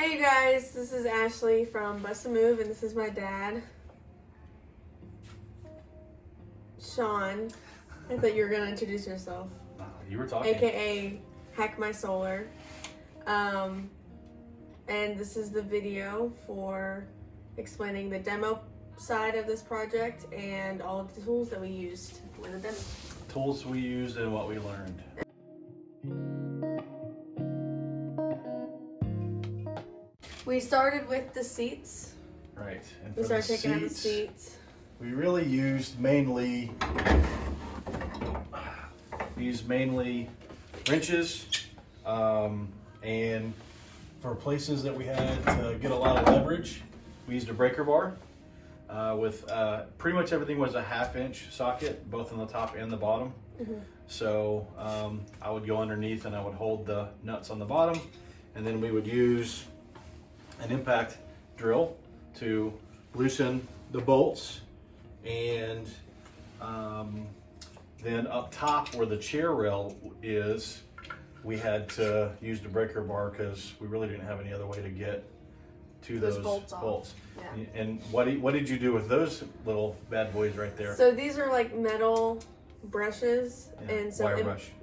Hey you guys, this is Ashley from Bust a Move, and this is my dad, Sean. I thought you were going to introduce yourself. You were talking. AKA Hack My Solar. And this is the video for explaining the demo side of this project and all of the tools that we used for the demo. Tools we used and what we learned. We started with the seats. Right. And We for the started taking out the seats. we really used mainly wrenches, and for places that we had to get a lot of leverage, we used a breaker bar with pretty much everything was a 1/2 inch socket, both on the top and the bottom. Mm-hmm. So I would go underneath and I would hold the nuts on the bottom, and then we would use an impact drill to loosen the bolts, and then up top where the chair rail is, we had to use the breaker bar because we really didn't have any other way to get to those bolts. Yeah. And what did you do with those little bad boys right there? So these are like metal brushes, Yeah, and so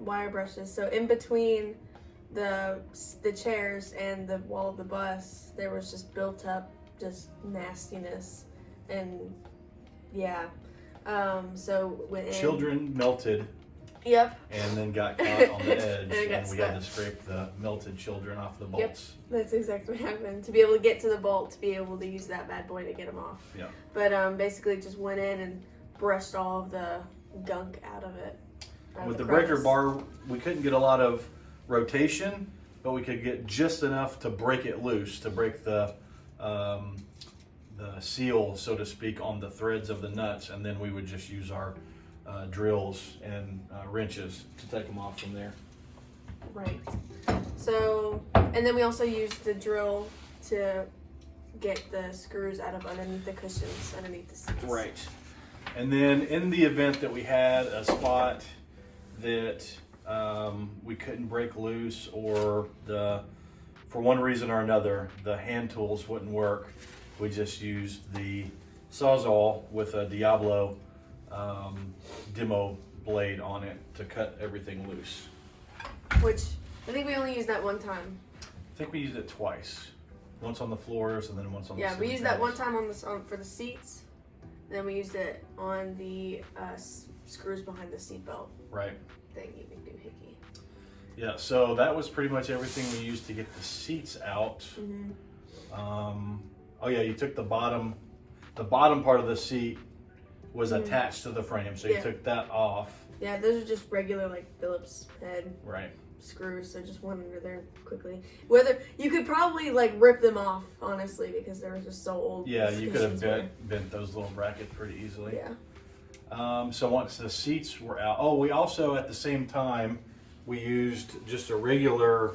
wire brushes. So in between the chairs and the wall of the bus, there was just built up just nastiness, and yeah. So when Children melted. Yep. And then got caught on the edge, And and we had to scrape the melted children off the bolts. That's exactly what happened. To be able to get to the bolt, to be able to use that bad boy to get them off. Yeah. But basically just went in and brushed all of the gunk out of it. With the breaker bar, we couldn't get a lot of rotation, but we could get just enough to break it loose, to break the seal, so to speak, on the threads of the nuts, and then we would just use our drills and wrenches to take them off from there. Right. So, and then we also used the drill to get the screws out of underneath the cushions, underneath the seats. Right. And then in the event that we had a spot that we couldn't break loose, or for one reason or another, the hand tools wouldn't work, we just used the Sawzall with a Diablo demo blade on it to cut everything loose. Which I think we only used that one time. I think we used it twice. Once on the floors and then once on the Yeah, we ceiling used that one panels. time for the seats. Then we used it on the screws behind the seat belt. Right. Thing you can do hickey. Yeah, so that was pretty much everything we used to get the seats out. Mm-hmm. Oh yeah, you took the bottom part of the seat was attached to the frame, so you took that off. Yeah, those are just regular like Phillips head Right. screws, so just one under there quickly. Whether you could probably like rip them off, honestly, because they were just so old. Yeah, you could have bent those little brackets pretty easily. Yeah. So once the seats were out, we also at the same time we used just a regular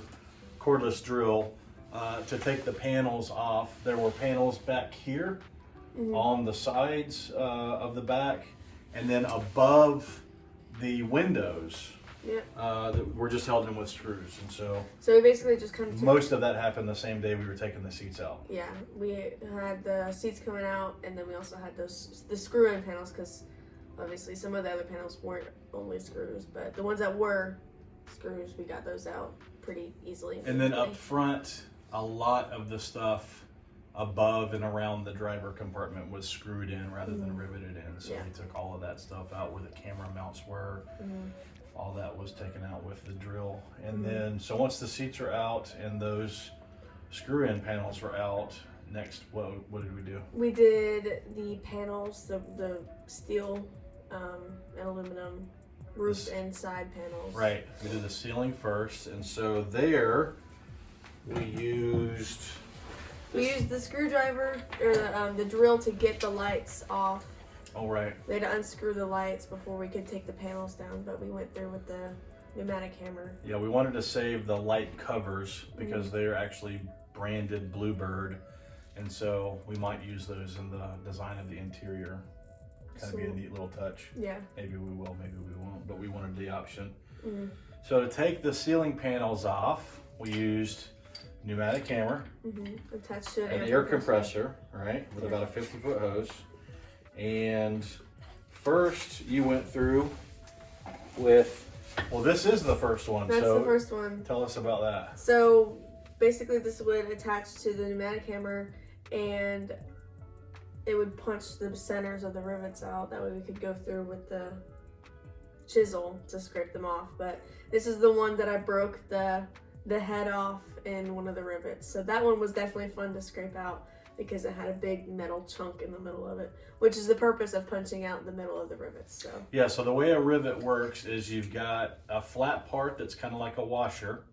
cordless drill to take the panels off. There were panels back here on the sides of the back, and then above the windows. Yeah. That were just held in with screws, and so we basically just kind of most of that happened the same day we were taking the seats out. Yeah, we had the seats coming out, and then we also had the screw-in panels, because obviously some of the other panels weren't only screws, but the ones that were screws, we got those out pretty easily. And then up front, a lot of the stuff above and around the driver compartment was screwed in rather than riveted in. So we took all of that stuff out where the camera mounts were. All that was taken out with the drill. And then, so once the seats are out and those screw-in panels were out, next, what did we do? We did the panels, the steel and aluminum roof and side panels. Right, we did the ceiling first, and so there we used the screwdriver, or the drill, to get the lights off. Oh, right. They had to unscrew the lights before we could take the panels down, but we went through with the pneumatic hammer. Yeah, we wanted to save the light covers because they're actually branded Bluebird, and so we might use those in the design of the interior. Kind of be a neat little touch. Yeah. Maybe we will, maybe we won't, but we wanted the option. So to take the ceiling panels off, we used pneumatic hammer, attached to an air compressor, right, with about a 50-foot hose. And first you went through with, well, this is the first one. That's so the first one. Tell us about that. So basically this would attach to the pneumatic hammer and it would punch the centers of the rivets out. That way we could go through with the chisel to scrape them off. But this is the one that I broke the head off in one of the rivets. So that one was definitely fun to scrape out because it had a big metal chunk in the middle of it, which is the purpose of punching out the middle of the rivets. So yeah, so the way a rivet works is you've got a flat part that's kind of like a washer,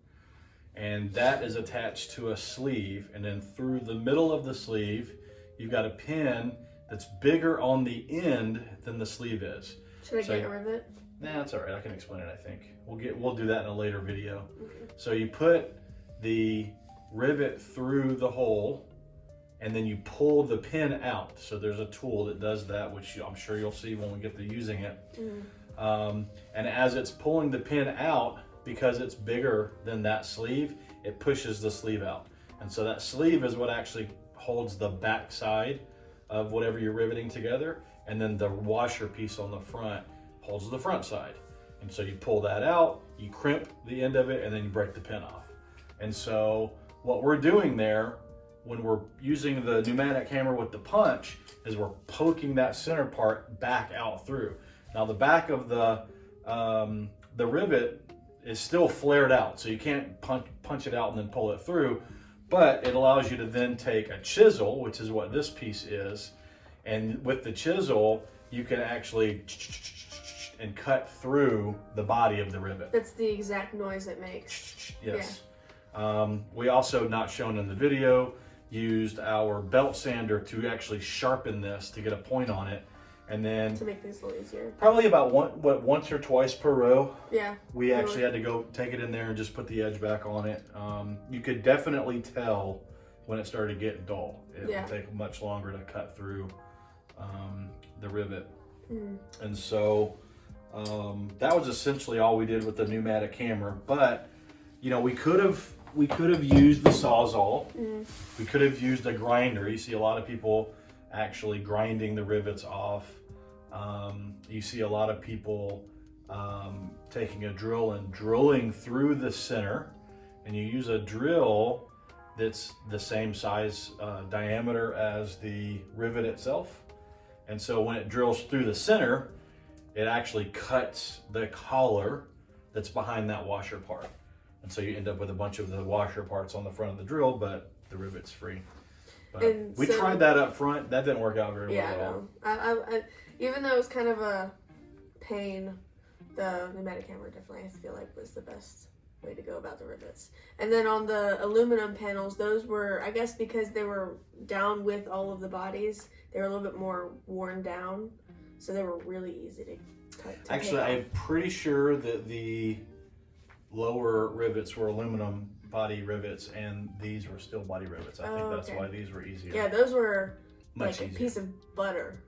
and that is attached to a sleeve, and then through the middle of the sleeve you've got a pin that's bigger on the end than the sleeve is. Should I get a rivet? Nah, that's all right. I can explain it, I think. We'll do that in a later video. Okay. So you put the rivet through the hole, and then you pull the pin out. So there's a tool that does that, which I'm sure you'll see when we get to using it. And as it's pulling the pin out, because it's bigger than that sleeve, it pushes the sleeve out. And so that sleeve is what actually holds the back side of whatever you're riveting together. And then the washer piece on the front holds the front side. And so you pull that out, you crimp the end of it, and then you break the pin off. And so what we're doing there when we're using the pneumatic hammer with the punch is we're poking that center part back out through. Now the back of the rivet is still flared out, so you can't punch it out and then pull it through, but it allows you to then take a chisel, which is what this piece is, and with the chisel you can actually and cut through the body of the rivet. That's the exact noise it makes. Yes. Yeah. We also, not shown in the video, used our belt sander to actually sharpen this to get a point on it, and then to make things a little easier. Probably about once or twice per row. Yeah. We actually had to go take it in there and just put the edge back on it. You could definitely tell when it started getting dull. It would take much longer to cut through the rivet. And so that was essentially all we did with the pneumatic hammer. But you know, we could have used the Sawzall. We could have used a grinder. You see a lot of people actually grinding the rivets off. You see a lot of people taking a drill and drilling through the center, and you use a drill that's the same size diameter as the rivet itself. And so when it drills through the center, it actually cuts the collar that's behind that washer part. And so you end up with a bunch of the washer parts on the front of the drill, but the rivet's free. But we tried that up front. That didn't work out very well at all. I, even though it was kind of a pain, the pneumatic hammer definitely, I feel like, was the best way to go about the rivets. And then on the aluminum panels, those were, I guess because they were down with all of the bodies, they were a little bit more worn down. So they were really easy to cut. Actually, I'm pretty sure that the lower rivets were aluminum body rivets, and these were steel body rivets. I think that's why these were easier. Yeah, those were much like easier. A piece of butter.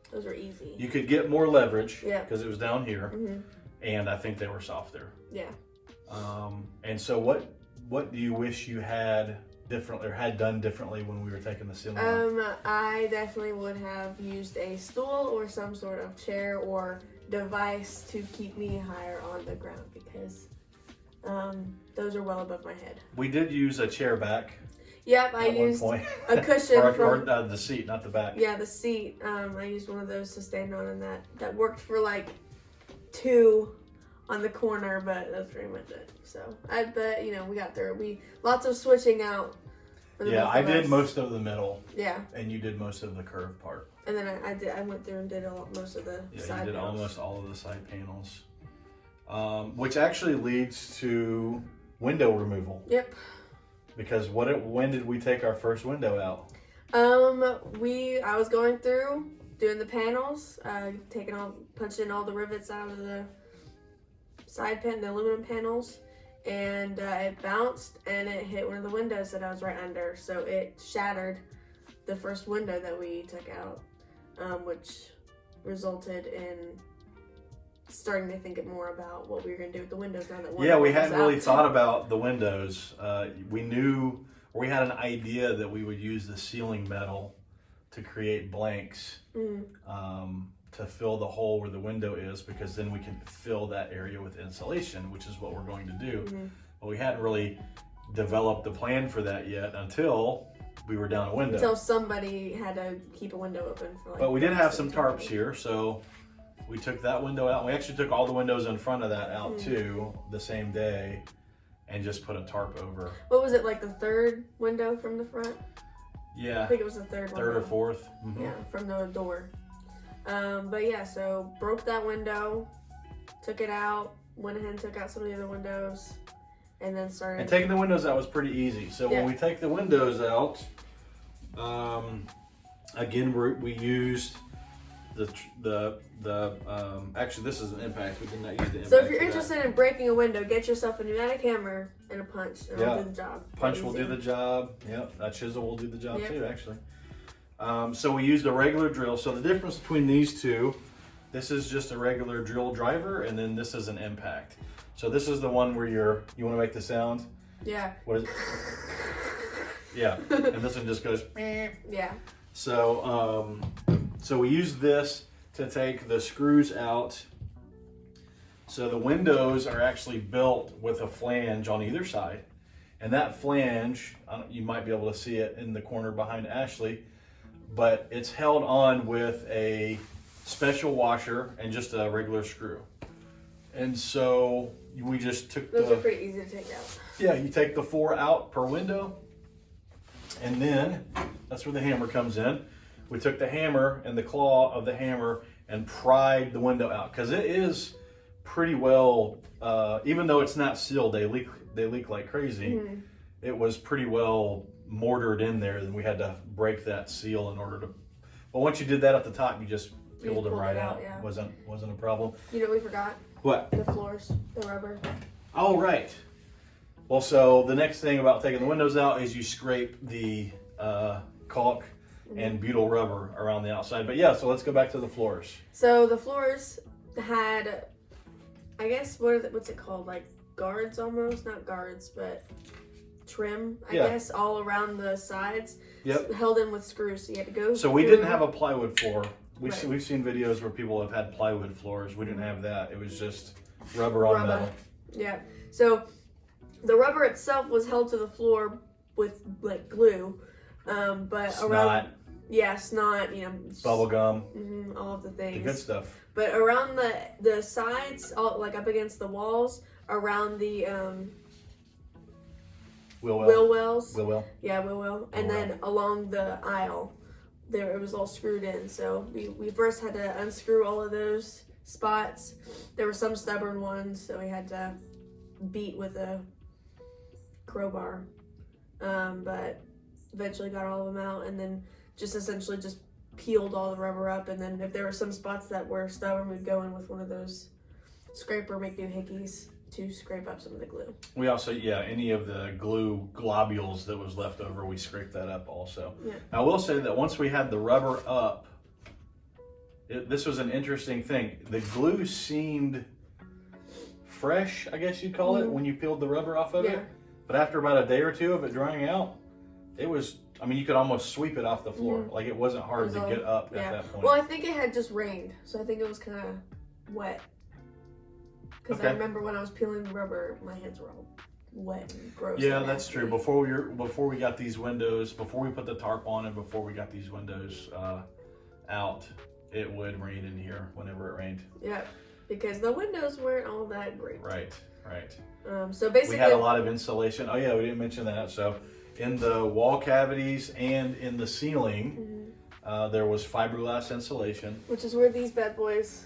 Those were easy. You could get more leverage because it was down here, and I think they were softer. Yeah. And so what do you wish you had differently or had done differently when we were taking the ceiling off? I definitely would have used a stool or some sort of chair or device to keep me higher on the ground because those are well above my head. We did use a chair back. Yep, I used a cushion or the seat, not the back. Yeah, the seat. I used one of those to stand on, and that worked for like 2 on the corner, but that's pretty much it. So but you know, we got through. Lots of switching out. I did most of the middle. Yeah. And you did most of the curved part. And then I went through and did most of the side you did panels. almost all of the side panels. Which actually leads to window removal. Yep. Because when did we take our first window out? I was going through doing the panels, punching all the rivets out of the the aluminum panels, and it bounced and it hit one of the windows that I was right under, so it shattered the first window that we took out, which resulted in starting to think more about what we were going to do with the windows now that one we hadn't really out. thought about the windows. We knew we had an idea that we would use the ceiling metal to create blanks to fill the hole where the window is, because then we can fill that area with insulation, which is what we're going to do. But we hadn't really developed the plan for that yet until we were down a window. Until somebody had to keep a window open for like. But we did have some tarps here, so we took that window out. We actually took all the windows in front of that out too the same day and just put a tarp over. What was it, like the third window from the front? Yeah. I think it was the third Third window. or fourth. Yeah, from the door. But yeah, so broke that window, took it out, went ahead and took out some of the other windows, and then started. And taking the windows out was pretty easy. So when we take the windows out, again we used actually this is an impact. We did not use the impact. So if you're interested in breaking a window, get yourself a pneumatic hammer and a punch, and it'll do the job. Punch will do the job. Yep, that chisel will do the job too, actually. So we used a regular drill. So the difference between these two, this is just a regular drill driver, and then this is an impact. So this is the one where you want to make the sound? Yeah. What is it? Yeah, and this one just goes. Yeah. So, so we use this to take the screws out. So the windows are actually built with a flange on either side, and that flange, you might be able to see it in the corner behind Ashley, but it's held on with a special washer and just a regular screw. And so we just took those are pretty easy to take out. Yeah, you take the 4 out per window, and then that's where the hammer comes in. We took the hammer and the claw of the hammer and pried the window out, because it is pretty well, even though it's not sealed, they leak like crazy. It was pretty well mortared in there, and we had to break that seal in order to. But once you did that at the top, you just peeled them right out. Yeah. Wasn't a problem. You know what we forgot? What? The floors, the rubber. Oh, right. Well, so the next thing about taking the windows out is you scrape the caulk and butyl rubber around the outside. But yeah, so let's go back to the floors. So the floors had, I guess, what's it called? Like guards almost? Not guards, but trim, I guess, all around the sides. Yep. Held in with screws, so you had to go. So we didn't have a plywood floor. We've Right. seen videos where people have had plywood floors. We didn't have that. It was just rubber on metal. Yeah. So the rubber itself was held to the floor with like glue, but Snot, around snot, bubble gum, all of the the things. good stuff. But around the sides, all like up against the walls, around the Wheel wells. Wheel well. Yeah, wheel well. And Wheel then along the aisle, there it was all screwed in. So we first had to unscrew all of those spots. There were some stubborn ones, so we had to beat with a crowbar. But eventually got all of them out, and then just essentially just peeled all the rubber up. And then if there were some spots that were stubborn, we'd go in with one of those scraper make new hickeys to scrape up some of the glue. We also, any of the glue globules that was left over, we scraped that up also. Yeah. I will say that once we had the rubber up, this was an interesting thing. The glue seemed fresh, I guess you'd call it, when you peeled the rubber off of it. But after about a day or two of it drying out, it was, you could almost sweep it off the floor. Like it wasn't hard to get up at that point. Well, I think it had just rained, so I think it was kind of wet. Because I remember when I was peeling the rubber, my hands were all wet and gross. Yeah, that's true. Before we got these windows, before we put the tarp on, and before we got these windows out, it would rain in here whenever it rained. Yeah, because the windows weren't all that great. Right. So basically, we had a lot of insulation. Oh yeah, we didn't mention that. So in the wall cavities and in the ceiling, there was fiberglass insulation. Which is where these bad boys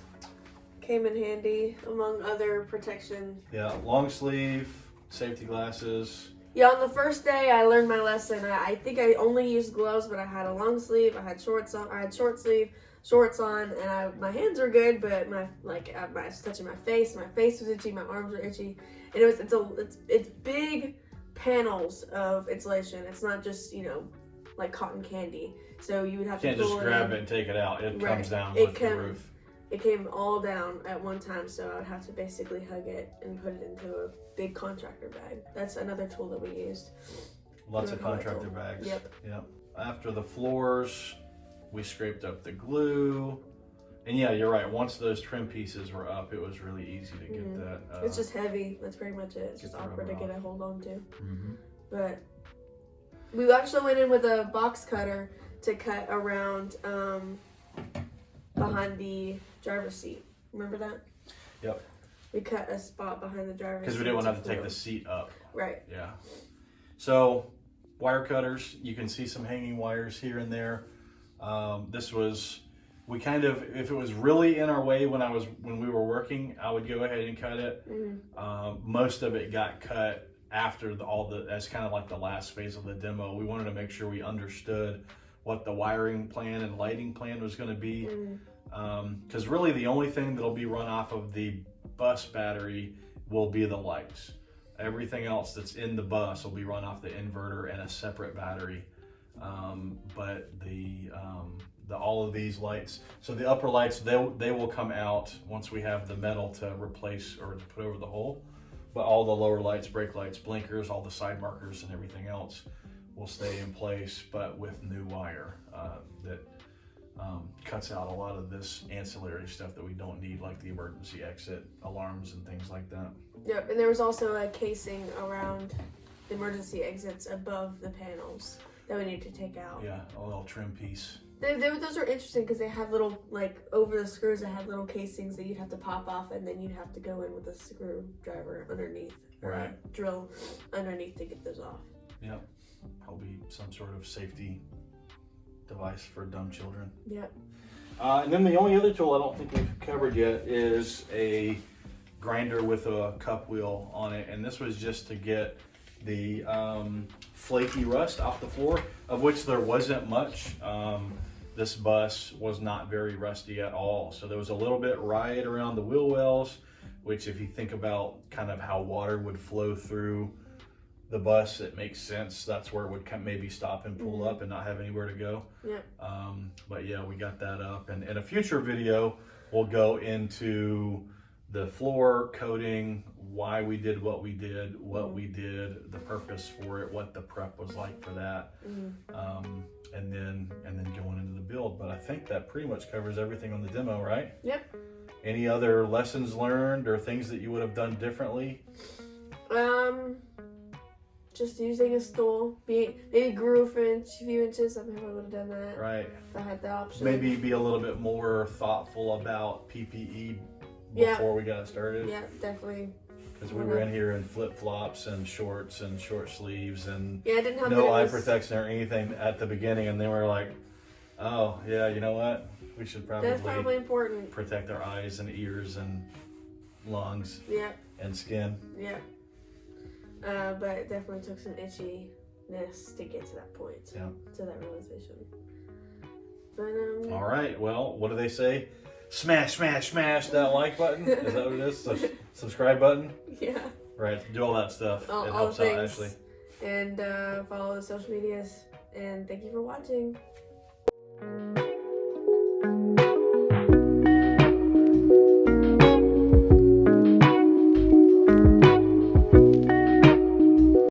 came in handy, among other protection. Yeah, long sleeve, safety glasses. Yeah, on the first day I learned my lesson. I think I only used gloves, but I had a long sleeve, I had shorts on, I had short sleeve, shorts on, and my hands were good, but I was touching my face was itchy, my arms were itchy. And it's big panels of insulation. It's not just, like cotton candy. So you would have to can't just grab it and take it out. It comes down with the roof. It came all down at one time, so I would have to basically hug it and put it into a big contractor bag. That's another tool that we used. Lots of Remember what I contractor told- bags. Yep. Yep. After the floors, we scraped up the glue. And yeah, you're right. Once those trim pieces were up, it was really easy to get that. It's just heavy. That's pretty much it. It's get just the awkward to rubber get a hold on to. Mhm. But we actually went in with a box cutter to cut around behind the driver's seat. Remember that? Yep. We cut a spot behind the driver's seat. Because we didn't want to have to take the seat up. Right. Yeah. So, wire cutters, you can see some hanging wires here and there. This was, we kind of, if it was really in our way when we were working, I would go ahead and cut it. Most of it got cut after that's kind of like the last phase of the demo. We wanted to make sure we understood what the wiring plan and lighting plan was going to be. Because really the only thing that'll be run off of the bus battery will be the lights. Everything else that's in the bus will be run off the inverter and a separate battery. But all of these lights, so the upper lights, they will come out once we have the metal to replace or to put over the hole. But all the lower lights, brake lights, blinkers, all the side markers and everything else will stay in place, but with new wire that cuts out a lot of this ancillary stuff that we don't need, like the emergency exit alarms and things like that. Yep, and there was also a casing around the emergency exits above the panels that we need to take out. Yeah, a little trim piece. Those are interesting because they have little, like, over the screws, they had little casings that you'd have to pop off, and then you'd have to go in with a screwdriver underneath, or a drill underneath to get those off. Yep, probably some sort of safety device for dumb children. Yep. And then the only other tool I don't think we've covered yet is a grinder with a cup wheel on it, and this was just to get the flaky rust off the floor, of which there wasn't much. This bus was not very rusty at all, so there was a little bit right around the wheel wells, which if you think about kind of how water would flow through the bus, it makes sense. That's where it would maybe stop and pull up and not have anywhere to go. Yeah. But yeah, we got that up, and in a future video we'll go into the floor coating, why we did what we did, the purpose for it, what the prep was like for that, and then going into the build. But I think that pretty much covers everything on the demo, right? Yep. Any other lessons learned or things that you would have done differently? Just using a stool, maybe grew for a few inches. I probably would have done that. Right. If I had the option. Maybe be a little bit more thoughtful about PPE before we got started. Yeah, definitely. Because we were in here in flip-flops and shorts and short sleeves and I didn't have no eye protection or anything at the beginning, and then we were like, oh yeah, you know what? We should That's probably important. protect our eyes and ears and lungs and skin. Yeah. But it definitely took some itchiness to get to that point. Yeah. To that realization. But All right. Well, what do they say? Smash, smash, smash that like button. Is that what it is? Subscribe button. Yeah. Right. Do all that stuff. All it helps out, things. Ashley. And follow the social medias. And thank you for watching.